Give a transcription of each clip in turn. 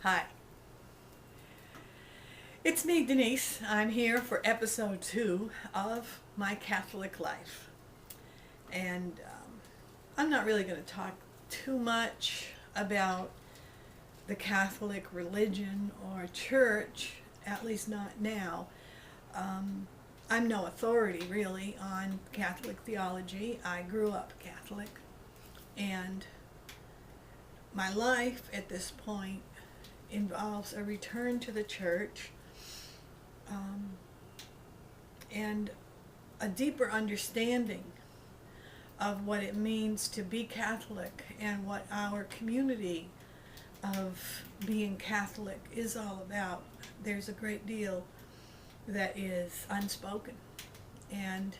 Hi, it's me, Denise. I'm here for episode 2 of My Catholic Life. And I'm not really going to talk too much about the Catholic religion or church, at least not now. I'm no authority really on Catholic theology. I grew up Catholic, and my life at this point involves a return to the church um, and a deeper understanding of what it means to be Catholic and what our community of being Catholic is all about. There's a great deal that is unspoken, and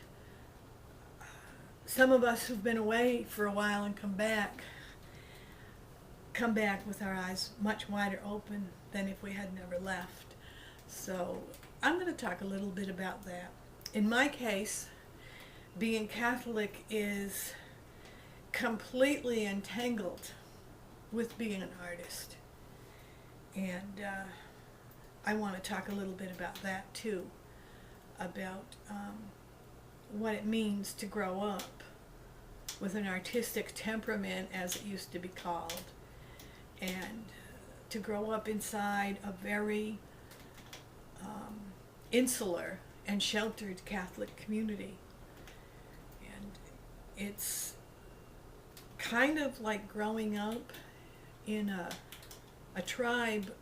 some of us who've been away for a while and come back with our eyes much wider open than if we had never left. So I'm going to talk a little bit about that. In my case, being Catholic is completely entangled with being an artist. And I want to talk a little bit about that too, about what it means to grow up with an artistic temperament, as it used to be called, and to grow up inside a very insular and sheltered Catholic community. And it's kind of like growing up in a tribe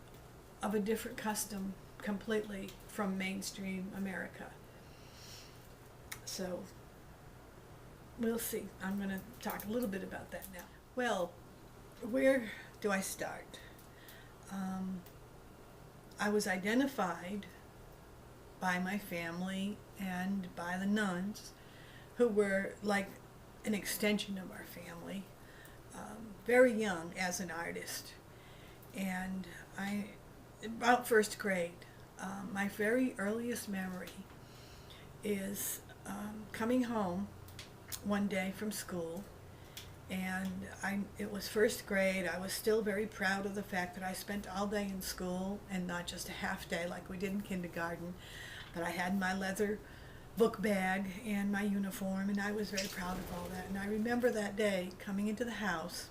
of a different custom completely from mainstream America. So we'll see. I'm going to talk a little bit about that now. Well, where do I start? I was identified by my family and by the nuns, who were like an extension of our family, very young as an artist. And about first grade, my very earliest memory is coming home one day from school, and it was first grade. I was still very proud of the fact that I spent all day in school and not just a half day like we did in kindergarten, but I had my leather book bag and my uniform, and I was very proud of all that. And I remember that day coming into the house,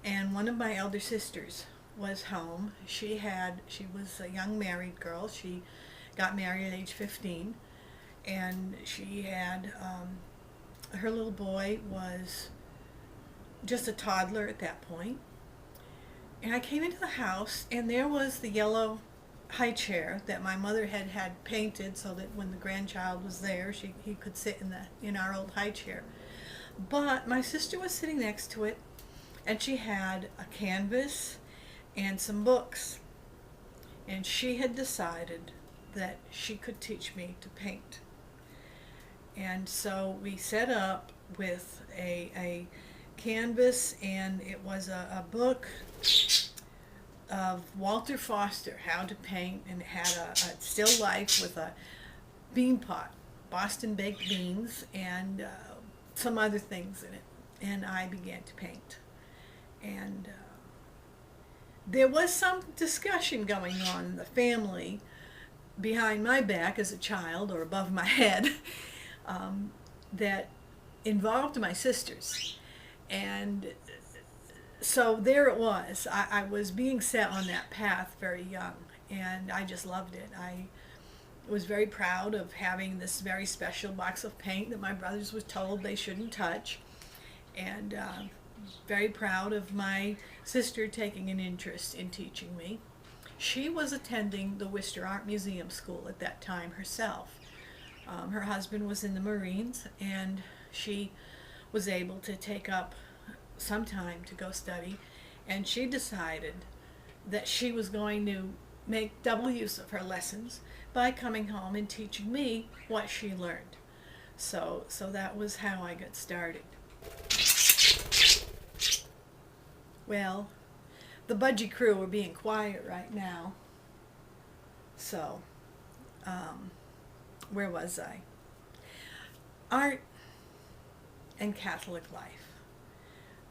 and one of my elder sisters was home. She was a young married girl. She got married at age 15, and she had her little boy was just a toddler at that point. And I came into the house, and there was the yellow high chair that my mother had painted so that when the grandchild was there, he could sit in our old high chair. But my sister was sitting next to it, and she had a canvas and some books, and she had decided that she could teach me to paint. And so we set up with a canvas, and it was a book of Walter Foster, How to Paint, and it had a still life with a bean pot, Boston baked beans, and some other things in it. And I began to paint. And there was some discussion going on in the family behind my back as a child, or above my head, that involved my sisters. And so there it was. I was being set on that path very young, and I just loved it. I was very proud of having this very special box of paint that my brothers were told they shouldn't touch, and very proud of my sister taking an interest in teaching me. She was attending the Worcester Art Museum School at that time herself. Her husband was in the Marines, and she was able to take up some time to go study, and she decided that she was going to make double use of her lessons by coming home and teaching me what she learned. So that was how I got started. Well, the Budgie crew are being quiet right now. So, where was I? Art and Catholic life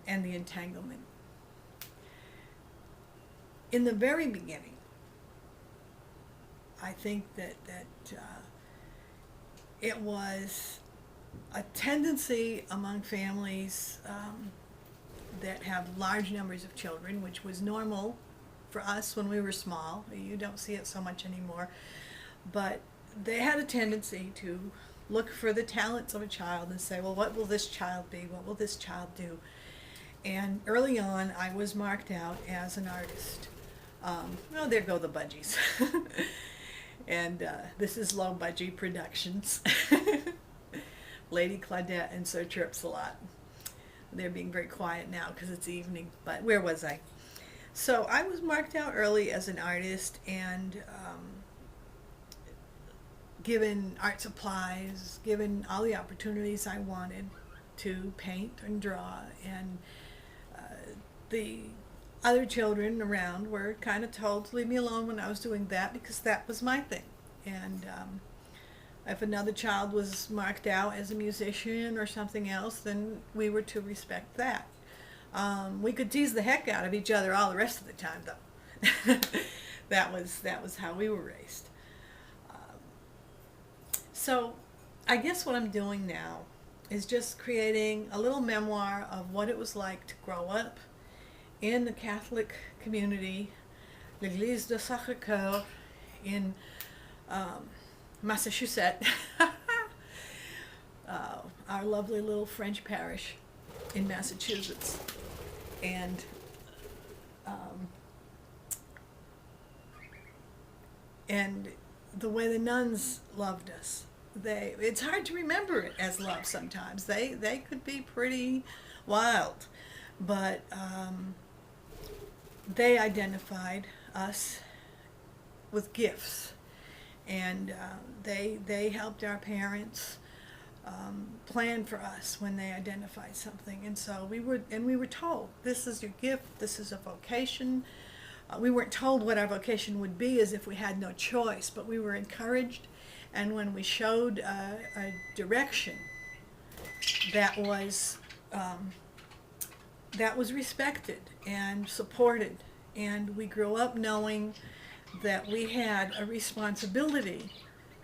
and the entanglement. in the very beginning, I think that it was a tendency among families that have large numbers of children, which was normal for us when we were small. You don't see it so much anymore. But they had a tendency to look for the talents of a child and say, well, what will this child be? What will this child do? And early on, I was marked out as an artist. Well, there go the budgies. And this is Low Budgie Productions. Lady Claudette and Sir Chirps a lot. They're being very quiet now because it's evening, but where was I? So I was marked out early as an artist and given art supplies, given all the opportunities I wanted to paint and draw, and the other children around were kind of told to leave me alone when I was doing that because that was my thing. And if another child was marked out as a musician or something else, then we were to respect that. We could tease the heck out of each other all the rest of the time, though. that was how we were raised. So I guess what I'm doing now is just creating a little memoir of what it was like to grow up in the Catholic community, l'Église de Sacré-Cœur in Massachusetts, our lovely little French parish in Massachusetts. And the way the nuns loved us. It's hard to remember it as love sometimes. They could be pretty wild, but they identified us with gifts, and they helped our parents plan for us when they identified something. And so we were told, this is your gift, this is a vocation. We weren't told what our vocation would be as if we had no choice, but we were encouraged, and when we showed a direction that was respected and supported, and we grew up knowing that we had a responsibility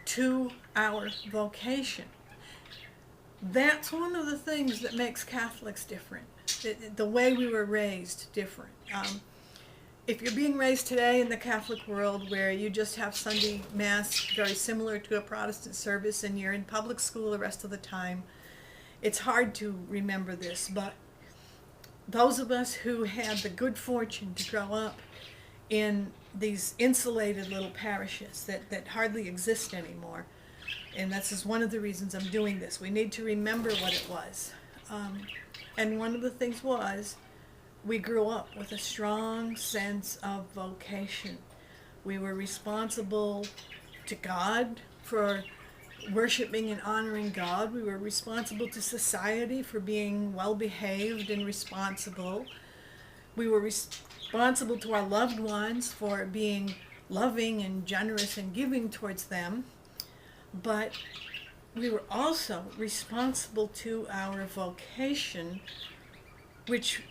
to our vocation. That's one of the things that makes Catholics different, the way we were raised different. If you're being raised today in the Catholic world where you just have Sunday Mass very similar to a Protestant service and you're in public school the rest of the time, it's hard to remember this. But those of us who had the good fortune to grow up in these insulated little parishes that hardly exist anymore, and this is one of the reasons I'm doing this, we need to remember what it was. And one of the things was, we grew up with a strong sense of vocation. We were responsible to God for worshiping and honoring God. We were responsible to society for being well-behaved and responsible. We were responsible to our loved ones for being loving and generous and giving towards them. But we were also responsible to our vocation, which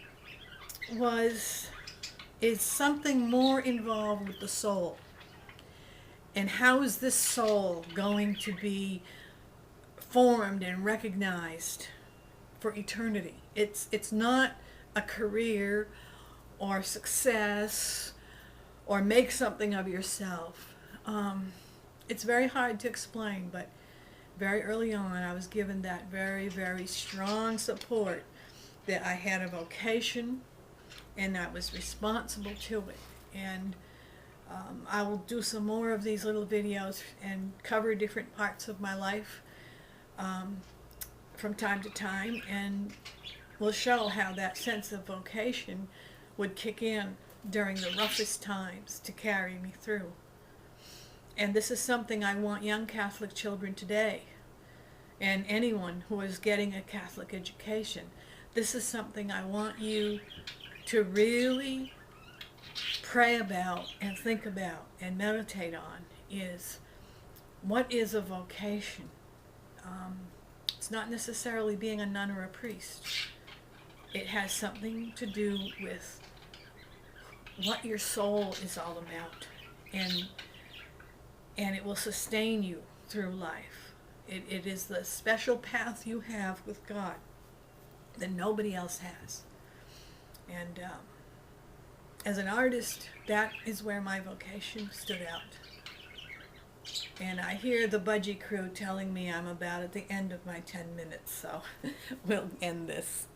is something more involved with the soul. And how is this soul going to be formed and recognized for eternity? It's not a career or success or make something of yourself. It's very hard to explain, but very early on I was given that very, very strong support that I had a vocation and I was responsible to it. And I will do some more of these little videos and cover different parts of my life from time to time, and we'll show how that sense of vocation would kick in during the roughest times to carry me through. And this is something I want young Catholic children today, and anyone who is getting a Catholic education, this is something I want you to really pray about and think about and meditate on, is what is a vocation? It's not necessarily being a nun or a priest. It has something to do with what your soul is all about, and it will sustain you through life. It is the special path you have with God that nobody else has. And as an artist, that is where my vocation stood out. And I hear the budgie crew telling me I'm about at the end of my 10 minutes, so we'll end this.